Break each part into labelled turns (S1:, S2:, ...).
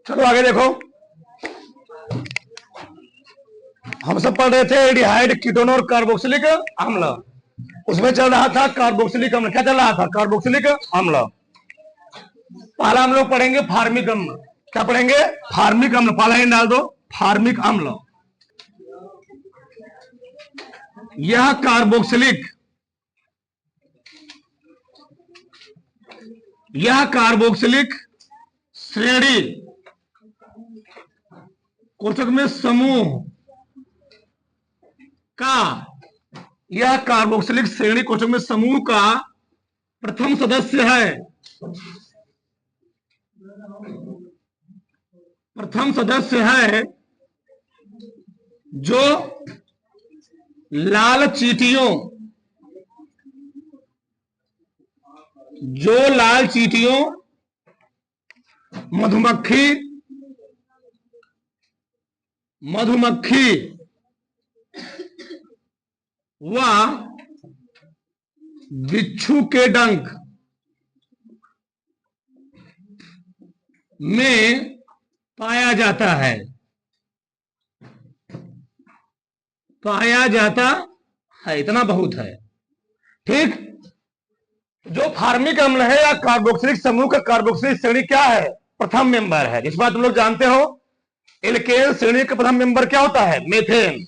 S1: चलो आगे देखो, हम सब पढ़ रहे थे एल्डिहाइड, कीटोन और कार्बोक्सिलिक अम्ल। उसमें चल रहा था कार्बोक्सिलिक अम्ल। क्या चल रहा था? कार्बोक्सिलिक अम्ल। पहला हम लोग पढ़ेंगे फार्मिक अम्ल। क्या पढ़ेंगे? फार्मिक अम्ल। पहला ही डाल दो, फार्मिक अम्ल। यह कार्बोक्सिलिक, यह कार्बोक्सिलिक श्रेणी कोष्ठक में समूह का, यह कार्बोक्सिलिक श्रेणी कोष्ठक में समूह का प्रथम सदस्य है। प्रथम सदस्य है जो लाल चींटियों, जो लाल चींटियों, मधुमक्खी, मधुमक्खी व बिच्छू के डंक में पाया जाता है। पाया जाता है, इतना बहुत है। ठीक। जो फार्मिक अम्ल है या कार्बोक्सिलिक समूह का कार्बोक्सिलिक श्रेणी क्या है? प्रथम मेंबर है। जिस बात तुम लोग जानते हो, एल्केन श्रेणी का प्रथम मेंबर क्या होता है? मेथेन।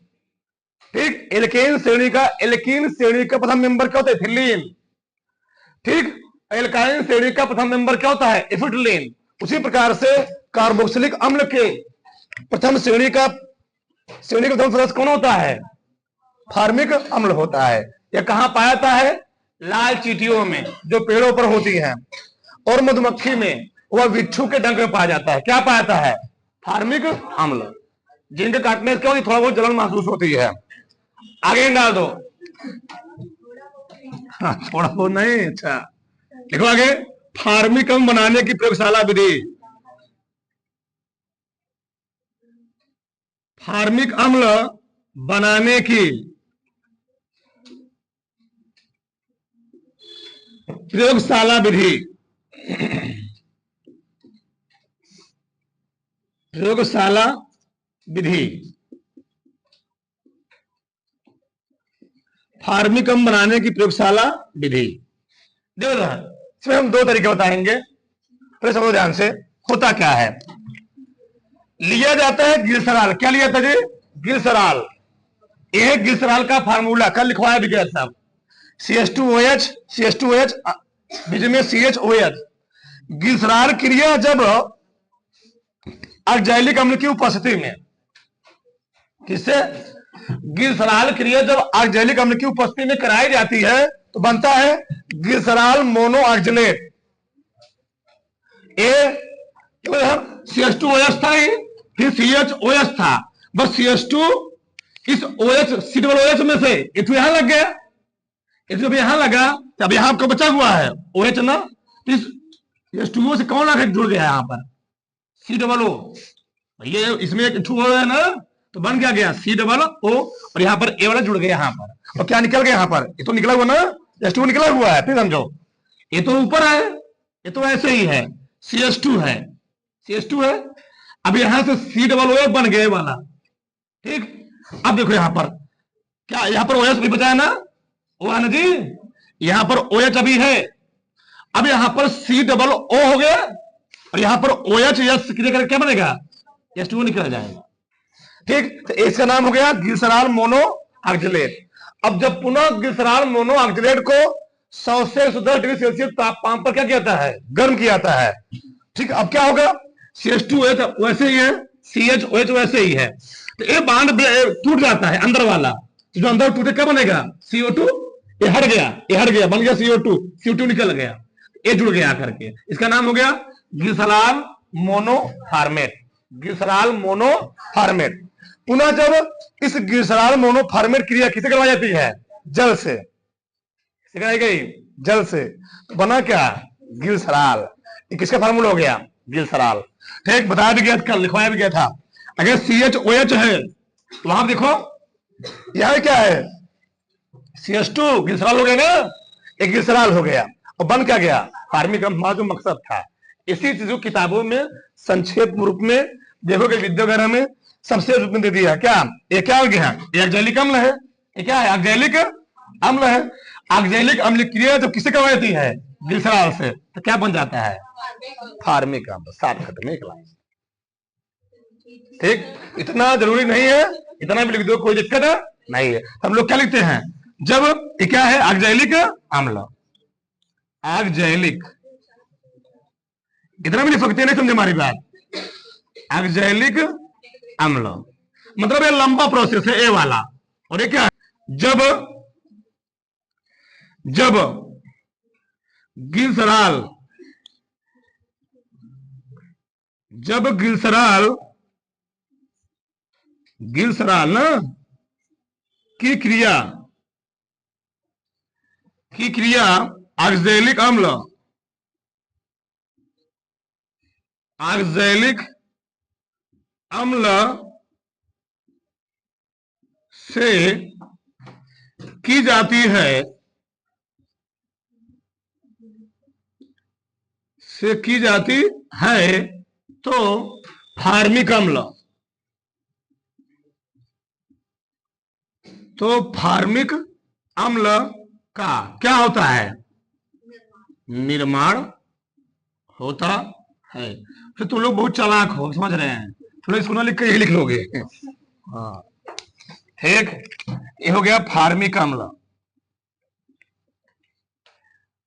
S1: ठीक। एल्केन श्रेणी का, एल्कीन श्रेणी का प्रथम मेंबर क्या होता है? इथिलीन। ठीक। एल्काइन श्रेणी का प्रथम मेंबर क्या होता है? एसिटिलीन। उसी प्रकार से कार्बोक्सिलिक अम्ल के प्रथम श्रेणी का प्रथम सदस्य कौन होता है? फार्मिक अम्ल होता है। यह कहां पाया जाता है? लाल चींटियों में जो पेड़ों पर होती हैं, और मधुमक्खी में, वह बिच्छू के डंक में पाया जाता है। क्या पाया जाता है? फार्मिक अम्ल। जिनके काटने से क्या होती? थोड़ा बहुत जलन महसूस होती है। आगे डाल दो। हाँ, थोड़ा बहुत नहीं। अच्छा, देखो आगे, फार्मिक अम्ल बनाने की प्रयोगशाला विधि। फार्मिक अम्ल बनाने की प्रयोगशाला विधि। प्रयोगशाला विधि। फार्मिक अम्ल बनाने की प्रयोगशाला विधि। देखो इसमें हम दो तरीके बताएंगे, फिर समझो ध्यान से। होता क्या है? लिया जाता है ग्लिसरॉल। क्या लिया था जी? ग्लिसरॉल। एक ग्लिसरॉल का फार्मूला कल लिखवाया भी गया था, CH2OH, CH2OH, बीच में CHOH। ग्लिसरॉल क्रिया जब ऑक्सैलिक अम्ल की उपस्थिति में, किससे? ग्लिसरॉल क्रिया जब ऑक्सैलिक अम्ल की उपस्थिति में कराई जाती है तो बनता है ग्लिसरॉल मोनो ऑक्सलेट। CH2OH था ही, फिर CHOH था। बस CH2 इस OH, COOH में से एक यहां लग गया, एक जब यहां लगा तब यहां आपका बचा हुआ है OH ना, इस CH2O से कौन आकर जुड़ गया यहां पर? COO। ये इसमें एक टू है ना, तो बन क्या गया? COO, और यहां पर A वाला जुड़ गया यहां पर। और क्या निकल गया यहां पर? ये तो निकला हुआ ना, H2O निकला हुआ है। फिर समझो, ये तो ऊपर है, ये तो ऐसे ही है, CH2 है, CH2 है। अब यहां से COO बन गया वाला। ठीक। अब देखो यहां पर क्या, यहां पर OH भी बचा है ना, वो है ना जी, यहां पर OH अभी है। अब यहां पर COO हो गया, और यहां पर OH या क्या बनेगा? H2O निकल जाएगा। ठीक। तो इसका नाम हो गया ग्लिसरॉल मोनो ऑक्सलेट। अब जब पुनः ग्लिसरॉल मोनो ऑक्सलेट को 100 से 110 डिग्री सेल्सियस तापमान पर क्या किया जाता है? गर्म किया जाता है। ठीक। अब क्या होगा? CH2OH वैसे ही है, CHOH वैसे ही है। तो ये बांध टूट जाता है अंदर वाला, जो अंदर टूटे क्या बनेगा? CO2। ये हट गया, ये हट गया, बन गया CO2 निकल गया, ये जुड़ गया करके। इसका नाम हो गया ग्लिसरॉल मोनोफॉर्मेट। ग्लिसरॉल मोनोफॉर्मेट। पुनः जब इस ग्लिसरॉल मोनोफॉर्मेट क्रिया किसे करवाई जाती है? जल से। सिखाई गई जल से, तो बना क्या? ग्लिसरॉल। किसका फार्मूला हो गया? ग्लिसरॉल। ठीक। बताया भी गया, कल लिखवाया भी गया था। अगर CHOH है तो वहां देखो यहां क्या है? CH2 ग्लिसरॉल हो गया ना, एक ग्लिसरॉल हो गया, और बन क्या गया? फार्मिक अम्ल। जो मकसद था इसी चीज को किताबों में संक्षेप रूप में देखोगे, विद्या वगैरह में सबसे रूप में दे दिया। क्या ये क्या हो गया? ये ऑक्जेलिक अम्ल है। ये क्या है? ऑक्जेलिक अम्ल है। ऑक्जेलिक अम्ल की क्रिया जब किसे करवाती है? ग्लिसरॉल से, तो क्या बन जाता है? फार्मिक अम्ल। शॉर्टकट में एक लाइन। ठीक, इतना जरूरी नहीं है, इतना भी लिख दो, कोई दिक्कत नहीं है। हम लोग क्या लिखते हैं जब ये क्या है? ऑक्जेलिक अम्ल। ऑक्जेलिक, इतना भी लिख सकते हैं, नहीं समझे हमारी बात? ऑक्जेलिक अम्ल मतलब ये लंबा प्रोसेस है, ए वाला। और ये क्या है? जब जब ग्लिसरॉल ना की क्रिया ऑक्जेलिक अम्ल से की जाती है तो फार्मिक अम्ल का क्या होता है? निर्माण होता है। फिर तुम लोग बहुत चालाक हो, समझ रहे हैं, थोड़ा इसको ना लिख के यही लिख लोगे। हाँ ठीक, ये हो गया फार्मिक अम्ल।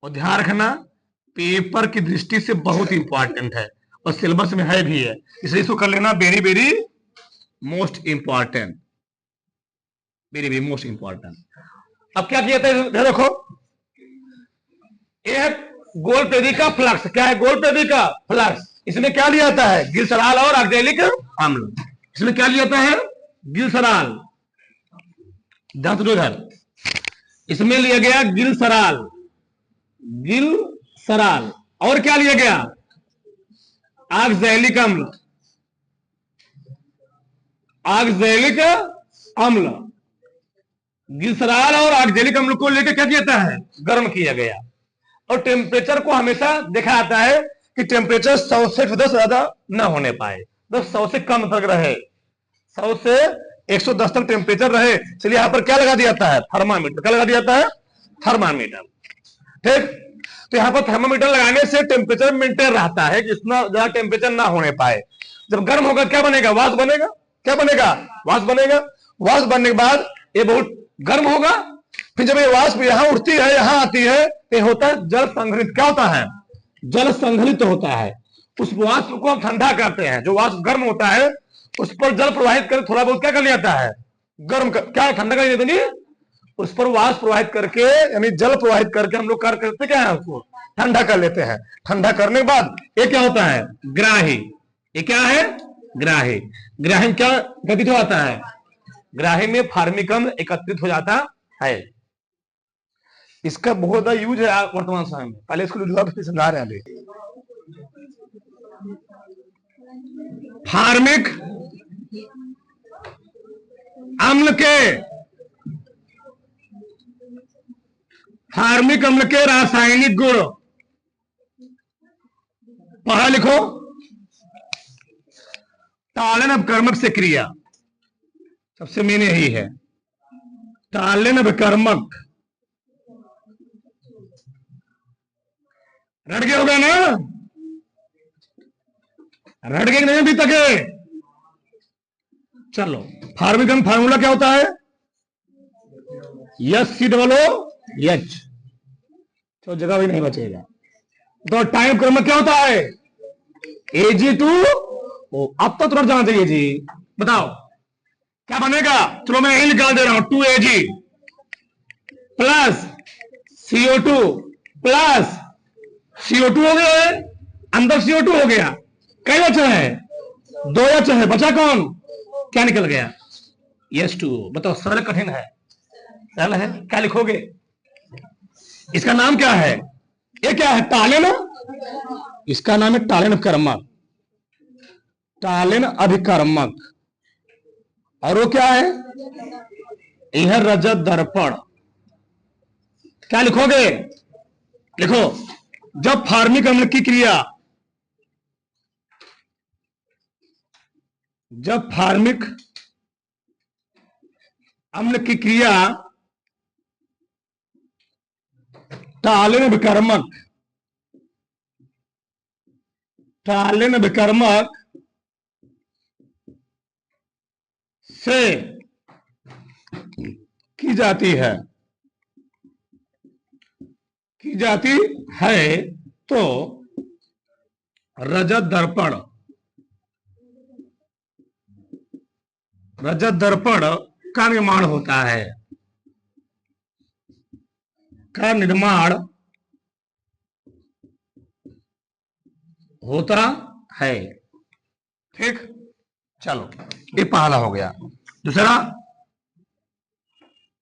S1: और ध्यान रखना, पेपर की दृष्टि से बहुत इंपॉर्टेंट है और सिलेबस में है भी है, इसलिए इसको कर लेना very very most important, very very most important. अब क्या किया था देखो, ये गोल्डबेरी का फ्लक्स। क्या है? गोल्डबेरी का फ्लक्स। इसमें क्या लिया जाता है? ग्लिसरॉल और ऑक्जेलिक अम्ल। इसमें क्या लिया जाता है? ग्लिसरॉल। इसमें लिया गया ग्लिसरॉल। और क्या लिया गया? ऑक्जेलिक अम्ल। ग्लिसरॉल और ऑक्जेलिक अम्ल को लेकर क्या किया जाता है? गर्म किया गया। और टेम्परेचर को हमेशा देखा जाता है कि टेम्परेचर 100 से 10 ज्यादा ना होने पाए, बस 100 से कम तक रहे, 100 से 110 तक टेम्परेचर रहे। इसलिए यहां पर क्या लगा दिया जाता है? थर्मामीटर। क्या लगा दिया जाता है? थर्मामीटर। ठीक, तो यहां पर थर्मामीटर लगाने से टेम्परेचर मेंटेन रहता है कि इतना ज्यादा टेम्परेचर ना होने पाए। जब गर्म होगा क्या बनेगा? वाष्प बनेगा। क्या बनेगा? वाष्प बनेगा। वाष्प बनने के बाद ये बहुत गर्म होगा। फिर जब ये वाष्प यहां उठती है, यहां आती है, ये होता है जल संघनित। क्या होता है? जल संघनित होता है। उस वाष्प को हम ठंडा करते हैं। जो वाष्प गर्म होता है उस पर जल प्रवाहित कर थोड़ा बहुत क्या कर लिया जाता है? गर्म कर, क्या ठंडा कर देते नहीं, उस पर वाष्प प्रवाहित करके, यानी जल प्रवाहित करके हम लोग कार्य करते क्या है? उसको ठंडा कर लेते हैं। ठंडा करने के बाद ये क्या होता है? ग्राही। ये क्या है? ग्राही। ग्राही क्या गठित हो जाता है? ग्राही में फार्मिक अम्ल एकत्रित हो जाता है। इसका बहुत ज्यादा यूज है वर्तमान समय में। पहले इसको समझा रहे हैं। फार्मिक अम्ल के रासायनिक गुण पढ़ा लिखो। टालन अपकर्मक से क्रिया, सबसे मेन यही है। टालन अपकर्मक, रट गया होगा ना? रट गए नहीं अभी तक? चलो, फार्मिक अम्ल फार्मूला क्या होता है? HCOOH। तो जगह भी नहीं बचेगा। तो टाइम क्रम क्या होता है? Ag2O। अब तो तुरंत जाना चाहिए जी। बताओ क्या बनेगा? चलो मैं यही निकाल दे रहा हूं। 2Ag plus CO2 plus CO2 हो गया है, अंदर CO2 हो गया। कई बचा है? 2 H है, बचा कौन? क्या निकल गया? H2O। बताओ, सरल कठिन है? सरल है। क्या लिखोगे? इसका नाम क्या है? ये क्या है? टालिन। इसका नाम है टालिन अभिकर्मक। टालिन अभिकर्मक। और वो क्या है? यह रजत दर्पण। क्या लिखोगे? लिखो, जब फार्मिक अम्ल की क्रिया जब फार्मिक अम्ल की क्रिया टालिन विकर्मक से की जाती है तो रजत दर्पण का निर्माण होता है, ठीक। चलो, ये पहला हो गया। दूसरा,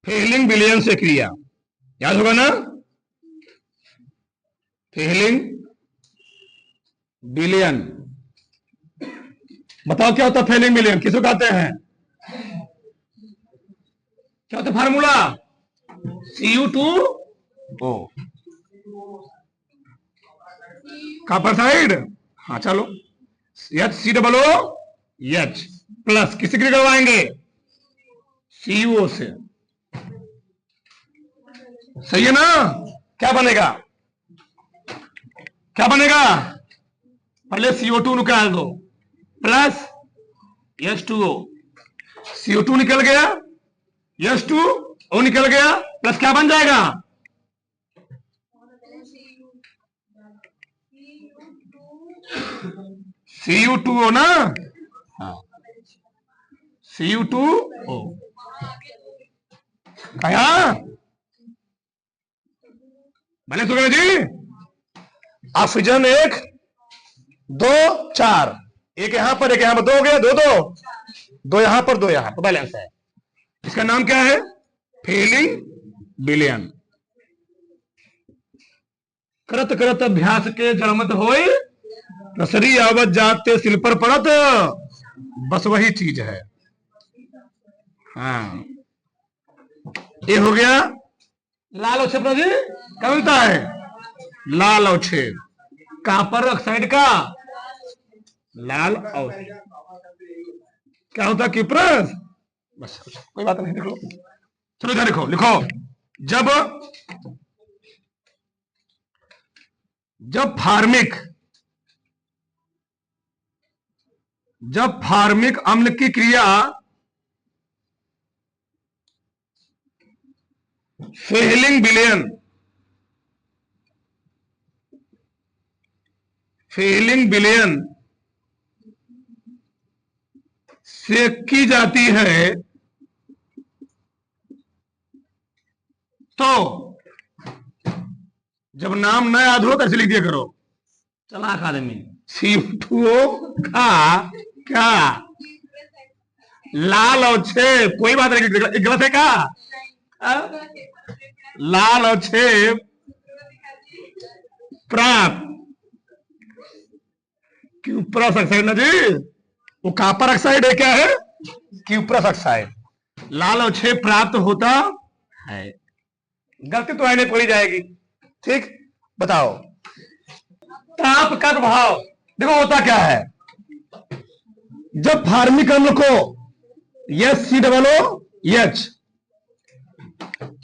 S1: फेहलिंग विलयन से क्रिया, याद होगा ना? फेहलिंग विलयन, बताओ क्या होता है फेहलिंग विलयन, किसको कहते हैं? क्या होता है फार्मूला? Cu2O, copper side. हाँ चलो, HCOOH प्लस किसी के करवाएंगे? CuO से, सही है ना? क्या बनेगा? पहले CO2 निकाल दो, प्लस H2O, CO2 निकल गया, H2O निकल गया, प्लस क्या बन जाएगा? Cu2O ना? हाँ, Cu2O कहा भले सुगम जी। ऑक्सीजन 1 2 4, एक यहां पर एक यहां पर, दो हो गया, दो यहां पर दो यहां पर, बैलेंस है। इसका नाम क्या है? फेहलिंग विलयन। करत अभ्यास के जड़मत होई, रसरी आवत जाते सिल पर पड़त, बस वही चीज है। हाँ, ये हो गया लाल अवक्षेप जी। क्या मिलता है? लाल अवक्षेप, कॉपर ऑक्साइड का लाल अवक्षेप क्या होता है? किप्रस। बस कोई बात नहीं, देख लो। चलो इधर लिखो, जब फार्मिक अम्ल की क्रिया फेहलिंग विलयन से की जाती है तो, जब नाम न याद हो कैसे लिख दिया करो, चलाक आदमी। CO2O का क्या? लाल अवक्षेप, कोई बात नहीं, गलत है क्या? लाल अवक्षेप प्राप्त, क्यूप्रस ऑक्साइड ना जी, वो कॉपर ऑक्साइड है, क्या है? Cuprous oxide. लाल अवक्षेप प्राप्त होता है। गलती तो आने पड़ी जाएगी, ठीक। बताओ, ताप का प्रभाव देखो होता क्या है। जब फार्मिक अम्ल को HCOOH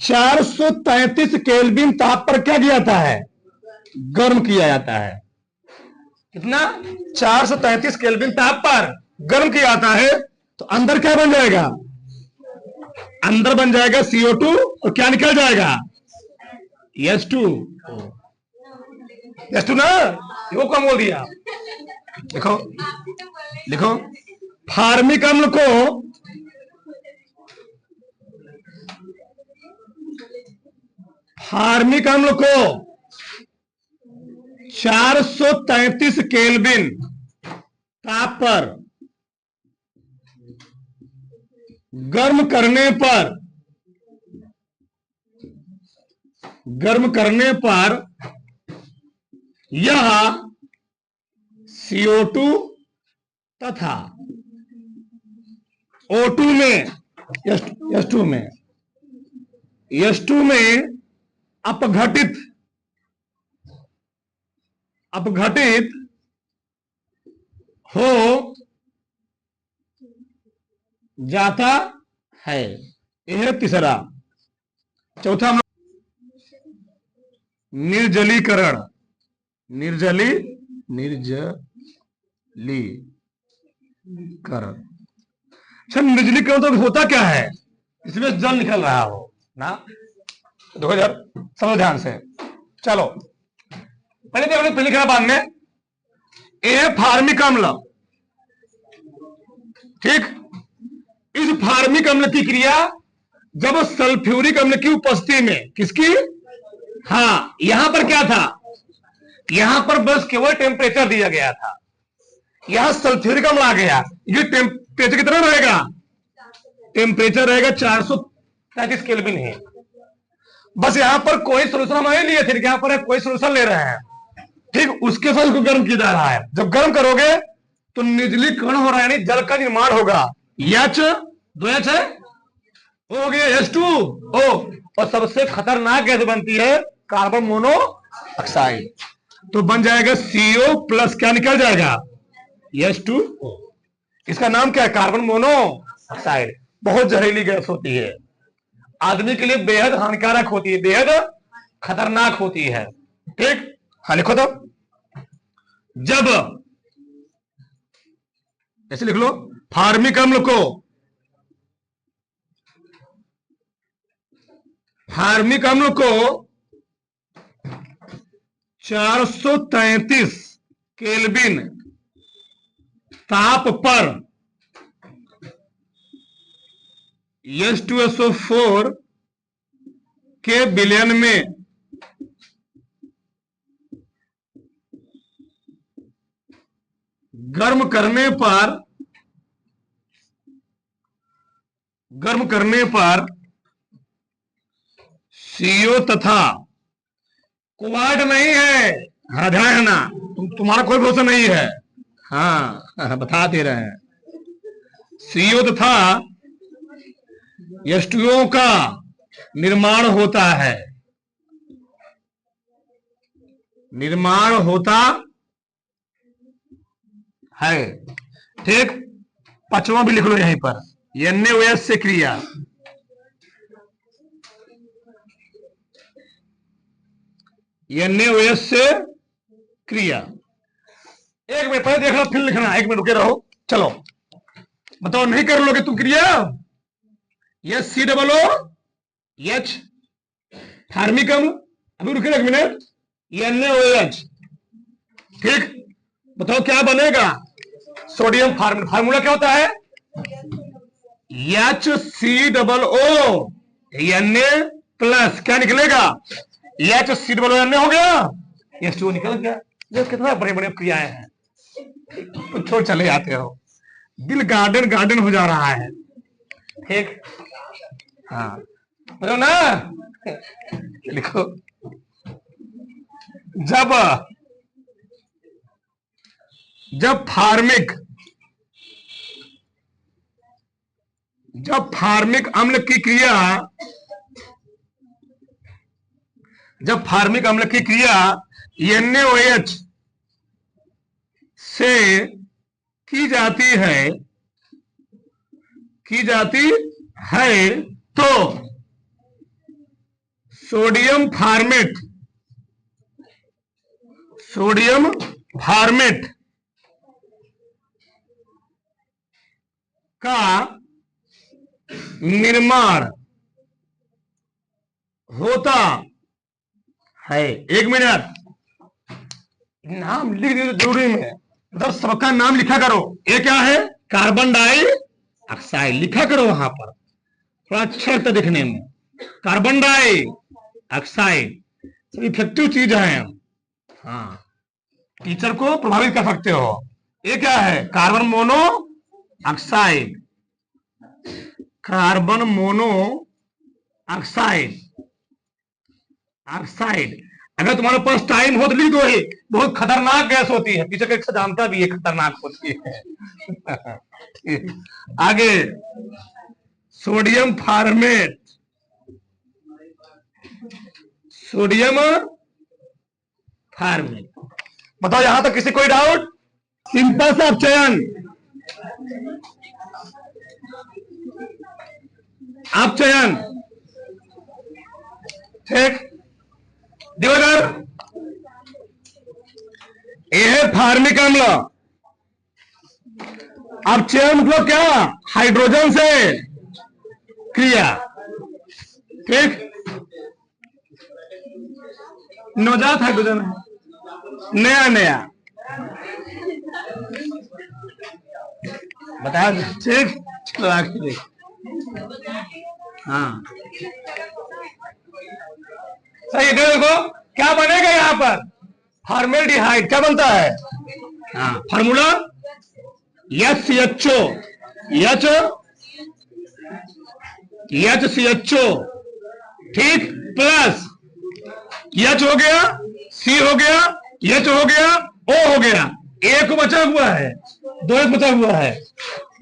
S1: 433 केल्विन ताप पर क्या किया जाता है? गर्म किया जाता है। कितना? 433 केल्विन ताप पर गर्म किया जाता है, तो अंदर क्या बन जाएगा? अंदर बन जाएगा CO2, और क्या निकल जाएगा? H2 ना, वो कम बोल दिया। लिखो, फार्मिक अम्ल को फार्मिक अम्ल को 433 केल्विन ताप पर गर्म करने पर यह CO2 तथा O2 में H2 में अपघटित हो जाता है। यह है तीसरा। चौथा हम निर्जलीकरण, निर्जलीकरण। अच्छा, निर्जलीकरण तो होता क्या है? इसमें जल निकल रहा हो ना। देखो यार, समझो ध्यान से। चलो पहले देखो, पहले लिखा बाद में। ए फार्मिक अम्ल, ठीक। इस फार्मिक अम्ल की क्रिया जब सल्फ्यूरिक अम्ल की उपस्थिति में, किसकी? हाँ, यहां पर क्या था? यहां पर बस केवल टेम्परेचर दिया गया था। यहां सल्फ्यूरिक अम्ल आ गया। ये टेम्परेचर कितना रहेगा? टेम्परेचर रहेगा 433 केल्विन है। बस यहां पर कोई सोल्यूशन हम नहीं लिए थे, यहां पर कोई सोल्यूशन ले रहे हैं, ठीक। उसके साथ उसको गर्म किया जा रहा है। जब गर्म करोगे तो निर्जलीकरण हो रहा है, यानी जल का निर्माण होगा। H, 2H है, हो गया H2O। और सबसे खतरनाक गैस बनती है कार्बन मोनोऑक्साइड। तो बन जाएगा CO प्लस, क्या निकल जाएगा? H2O। इसका नाम क्या है? Carbon monoxide. बहुत जहरीली गैस होती है, आदमी के लिए बेहद हानिकारक होती है, बेहद खतरनाक होती है, ठीक। हाँ लिखो तो, जब, ऐसे लिख लो, फार्मिक अम्ल को, फार्मिक अम्ल को 433 केल्विन ताप पर H2SO4 के विलयन में गर्म करने पर CO तथा, क्वार्ट नहीं है, हाँ ध्यान है ना, तुम्हारा कोई भरोसा नहीं है, हाँ बता दे रहे हैं। CO तथा H2O का निर्माण होता है, निर्माण होता है, ठीक। पांचवा भी लिख लो यहीं पर, NaOH से क्रिया, NaOH से क्रिया। एक मिनट पहले देखना, फिर लिखना, एक मिनट रुके रहो। चलो बताओ, नहीं कर लोगे तुम क्रिया? COOH फार्मिक अम्ल, अभी रुके एक मिनट, NaOH, ठीक। बताओ क्या बनेगा? Sodium format. फार्मूला क्या होता है? HCOO Na प्लस, क्या निकलेगा? HCOO Na हो गया, H2O निकल गया। ये कितना बड़े बड़े क्रियाएं हैं, तो छोड़ चले जाते हो, दिल गार्डन गार्डन हो जा रहा है, ठीक। हाँ बोलो ना, लिखो, जब फार्मिक अम्ल की क्रिया, जब फार्मिक अम्ल की क्रिया NaOH से की जाती है तो सोडियम फार्मेट का निर्माण होता है। एक मिनट, नाम लिख दीजिए जरूरी में, मतलब सबका नाम लिखा करो। ये क्या है? कार्बन डाइऑक्साइड लिखा करो वहां पर, थोड़ा अच्छा लगता दिखने में। कार्बन डाइऑक्साइड सब इफेक्टिव चीज है, हाँ, टीचर को प्रभावित कर सकते हो। ये क्या है? Carbon monoxide, carbon monoxide, oxide. अगर तुम्हारे पास टाइम हो तो लिख दो, बहुत खतरनाक गैस होती है, टीचर का जानता भी है खतरनाक होती है। आगे सोडियम फार्मेट, बताओ यहां तक किसी कोई डाउट? सिंपल सा चयन, अपचयन, ठीक। देखो इधर, ये है फार्मिक अम्ल। अपचयन मतलब क्या? हाइड्रोजन से क्रिया, ठीक। नवजात हाइड्रोजन है, नया नया बताया, ठीक। चलो आखिर, हाँ सही। देखो क्या बनेगा यहां पर, फॉर्मेल्डिहाइड क्या बनता है? हाँ, फार्मूला HCHO, HCHO, ठीक, प्लस H हो गया, C हो गया, H हो गया, O हो गया, एक बचा हुआ है, 2 बचा हुआ है,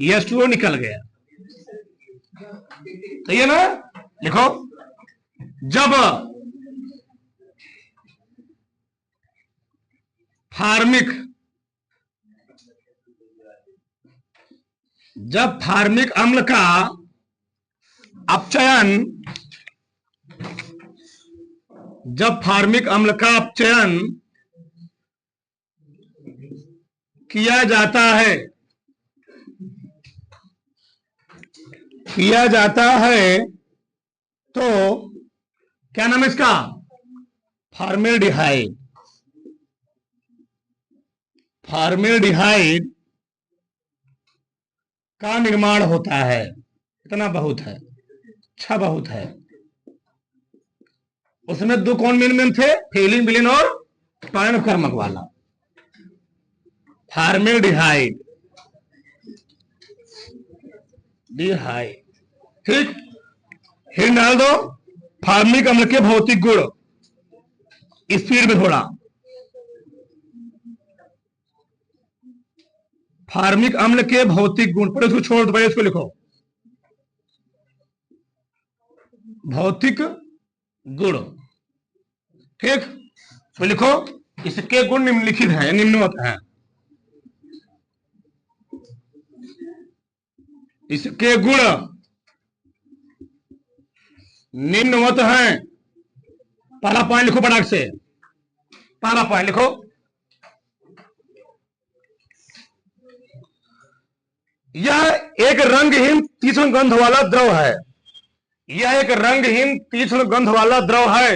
S1: H2O निकल गया। तो ये ना लिखो, जब फार्मिक अम्ल का अपचयन, किया जाता है, तो क्या नाम है इसका? फॉर्मेल्डिहाइड। का निर्माण होता है। इतना बहुत है, अच्छा बहुत है। उसमें 2 कौन मेन थे? फेलिन विलेन और टॉयन कर्मक वाला। फॉर्मेल्डिहाइड, ठीक। हिंट डाल दो, फार्मिक अम्ल के भौतिक गुण, स्पीड में थोड़ा। फार्मिक अम्ल के भौतिक गुण, पर इसको छोड़ दो, पहले इसको लिखो, भौतिक गुण, ठीक। तो लिखो, इसके गुण निम्नलिखित हैं, निम्नवत हैं। इसके गुण निम्नवत हैं। पहला पॉइंट लिखो फटाक से, पहला पॉइंट लिखो, यह एक रंगहीन तीक्ष्ण गंध वाला द्रव है। यह एक रंगहीन तीक्ष्ण गंध वाला द्रव है।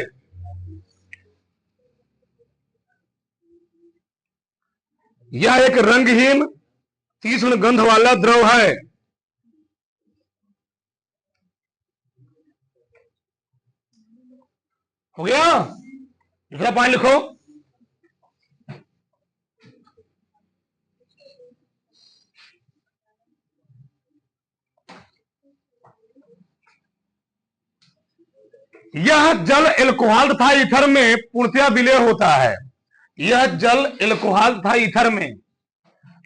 S1: यह एक रंगहीन तीक्ष्ण गंध वाला द्रव है। हो गया? दूसरा पॉइंट लिखो, यह जल एल्कोहल तथा ईथर में पूर्णतया विलय होता है। यह जल एल्कोहल तथा ईथर में,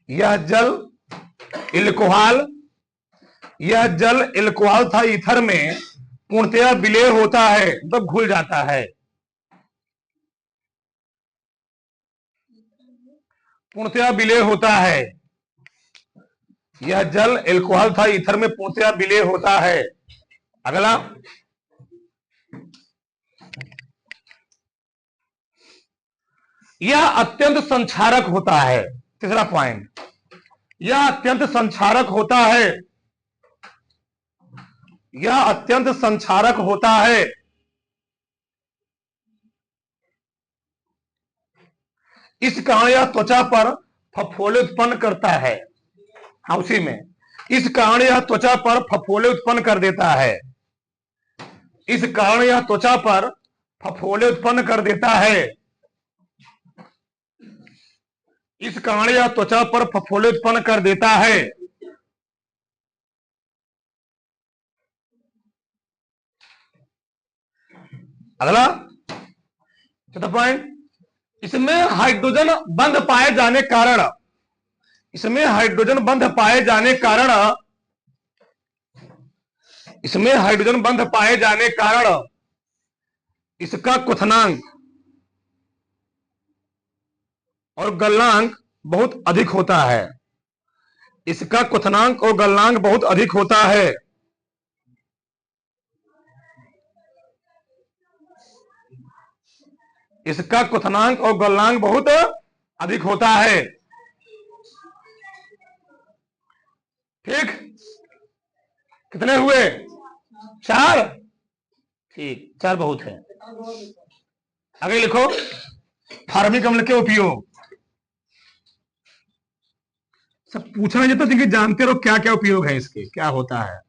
S1: यह जल एल्कोहल तथा ईथर में पूर्णतया विलय होता है, मतलब घुल जाता है। पूर्णतया विलय होता है। यह जल एल्कोहल तथा ईथर में पूर्णतया विलय होता है। अगला, यह अत्यंत संक्षारक होता है। तीसरा पॉइंट, यह अत्यंत संक्षारक होता है। यह अत्यंत संक्षारक होता है। इस कारण यह त्वचा पर फफोले उत्पन्न करता है। हाँ, उसी में, इस कारण यह त्वचा पर फफोले उत्पन्न कर देता है। इस कारण यह त्वचा पर फफोले उत्पन्न कर देता है। इस कारण यह त्वचा पर फफोले उत्पन्न कर देता है। अगला चौथा पॉइंट, इसमें हाइड्रोजन बंध पाए जाने कारण, इसमें हाइड्रोजन बंध पाए जाने कारण, इसमें हाइड्रोजन बंध पाए जाने कारण इसका क्वथनांक और गलनांक बहुत अधिक होता है। इसका क्वथनांक और गलनांक बहुत अधिक होता है। इसका क्वथनांक और गलनांक बहुत अधिक होता है। ठीक, कितने हुए? 4। ठीक, 4 बहुत है। आगे लिखो फार्मिक अम्ल के उपयोग। सब पूछना ये तो कि जानते रहो क्या क्या उपयोग है इसके, क्या होता है।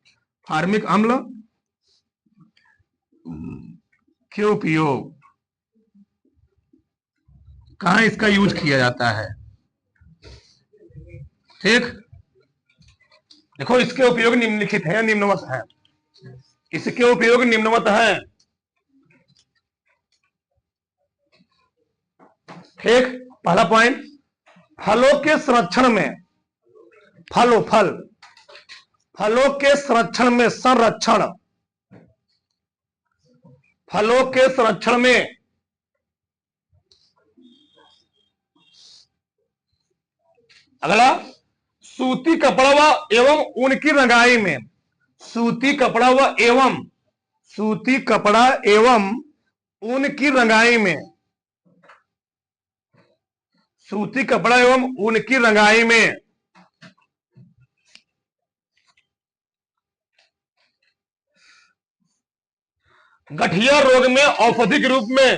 S1: फार्मिक अम्ल के उपयोग, कहां इसका यूज किया जाता है। ठीक, देखो इसके उपयोग निम्नलिखित है, निम्नवत है। इसके उपयोग निम्नवत है। ठीक, पहला पॉइंट, फलों के संरक्षण में, फलों के संरक्षण में, फलों के संरक्षण में। अगला, सूती कपड़ा व एवं ऊन की रंगाई में, सूती कपड़ा एवं ऊन की रंगाई में, सूती कपड़ा एवं ऊन की रंगाई में। गठिया रोग में औषधि के रूप में।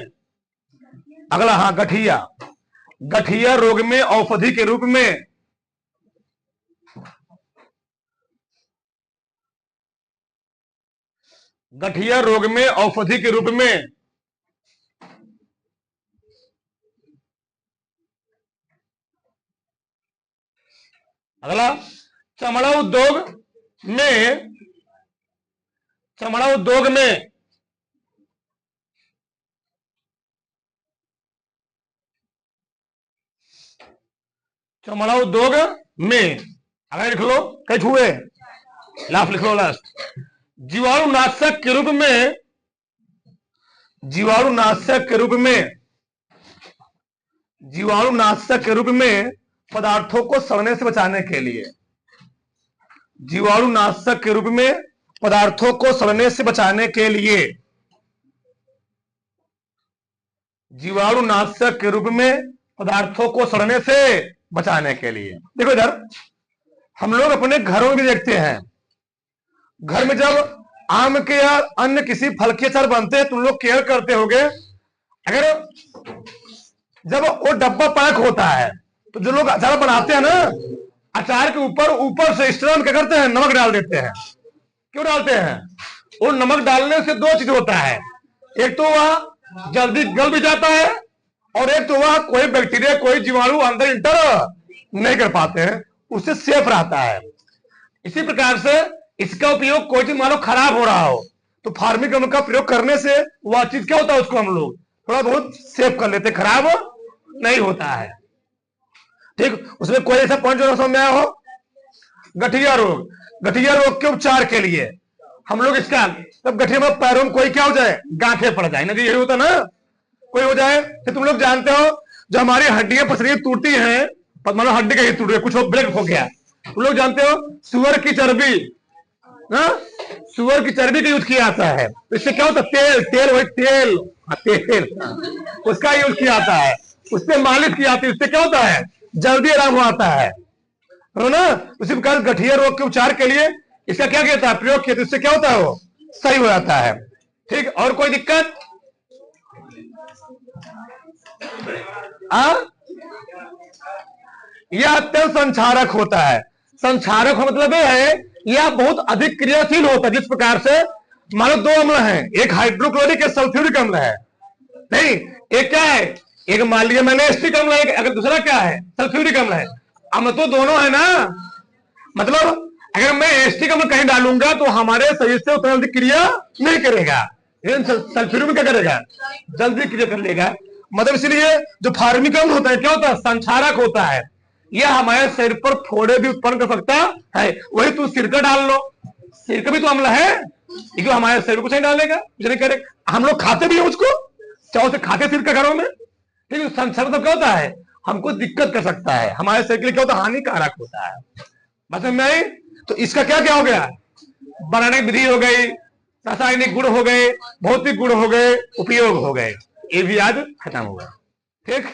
S1: अगला, हाँ, गठिया रोग में औषधि के रूप में। गठिया रोग में औषधि के रूप में। अगला, चमड़ा उद्योग में, चमड़ा उद्योग में, चमड़ा उद्योग में। अगर लिख लो, कई हुए, लास्ट लिख लो, लास्ट। जीवाणुनाशक के रूप में, जीवाणुनाशक के रूप में, जीवाणुनाशक के रूप में पदार्थों को सड़ने से बचाने के लिए, जीवाणुनाशक के रूप में पदार्थों को सड़ने से बचाने के लिए, जीवाणुनाशक के रूप में पदार्थों को सड़ने से बचाने के लिए। देखो इधर हम लोग अपने घरों में भी देखते हैं, घर में जब आम के या अन्य किसी फल के अचार बनते हैं, तुम लोग केयर करते होगे। अगर जब वो डब्बा पैक होता है तो जो लोग अचार बनाते हैं ना, अचार के ऊपर से इस तरह क्या करते हैं, नमक डाल देते हैं। क्यों डालते हैं? वो नमक डालने से 2 चीज होता है, एक तो वह जल्दी गल भी जाता है, और एक तो वह कोई बैक्टीरिया, कोई जीवाणु अंदर इंटर नहीं कर पाते हैं, उससे सेफ रहता है। इसी प्रकार से इसका उपयोग, कोई चीज मान लो खराब हो रहा हो तो फार्मिक अम्ल का प्रयोग करने से वह चीज क्या होता है, उसको हम लोग थोड़ा बहुत सेव कर लेते, खराब नहीं होता है। ठीक, उसमें कोई ऐसा पॉइंट जो समझ में आया हो? गठिया रोग के उपचार के लिए हम लोग इसका, तब गठिया में पैरों में कोई क्या हो जाए, गांठें पड़ जाए ना, यही होता ना, कोई हो जाए। तो तुम लोग जानते हो जो हमारी हड्डियां पसलियां टूटती हैं, मतलब हड्डी का ही टूट गया, कुछ ब्रेक हो गया, तुम लोग जानते हो सुअर की चर्बी, सुअर की चर्बी का यूज किया जाता है। इससे क्या होता है, तेल उसका यूज किया जाता है, उससे मालिश की जाती है, उससे क्या होता है, जल्दी आराम हो आता है ना। उसी प्रकार गठिया रोग के उपचार के लिए इसका क्या किया था, प्रयोग किया, तो इससे क्या होता है, वो सही हो जाता है। ठीक, और कोई दिक्कत? यह अत्यंत संक्षारक होता है। संक्षारक का मतलब यह है, यह बहुत अधिक क्रियाशील होता है। जिस प्रकार से मान लो 2 अम्ल हैं, एक हाइड्रोक्लोरिक, एक सल्फ्यूरिक अम्ल है, नहीं, एक क्या है, एक मान लिया मैंने एस्टिक अम्ल है, अगर दूसरा क्या है, सल्फ्यूरिक अम्ल है। अम्ल तो दोनों है ना, मतलब अगर मैं एस्टिक अम्ल कहीं डालूंगा तो हमारे शरीर से उतना जल्दी क्रिया नहीं करेगा, लेकिन सल्फ्यूरिक में क्या करेगा, जल्दी क्रिया कर लेगा। मतलब इसलिए जो फार्मिक अम्ल होता है, क्या होता है, संक्षारक होता है। यह हमारे शरीर पर फोड़े भी उत्पन्न कर सकता है। वही तू सिरका डाल लो, सिरका भी तो अम्ल है, लेकिन हमारे शरीर को सही डालेगा, कुछ नहीं करेगा। हम लोग खाते भी हैं उसको, चाहो से खाते सिरका घरों में, लेकिन संक्षारक क्या होता है, हमको दिक्कत कर सकता है, हमारे शरीर के लिए क्या होता है, हानिकारक होता है। बस में आई। तो इसका क्या क्या हो गया, बनाने विधि हो गई, रासायनिक गुण हो गए, भौतिक गुण हो गए, उपयोग हो गए, ये भी आज खत्म हो गया। ठीक।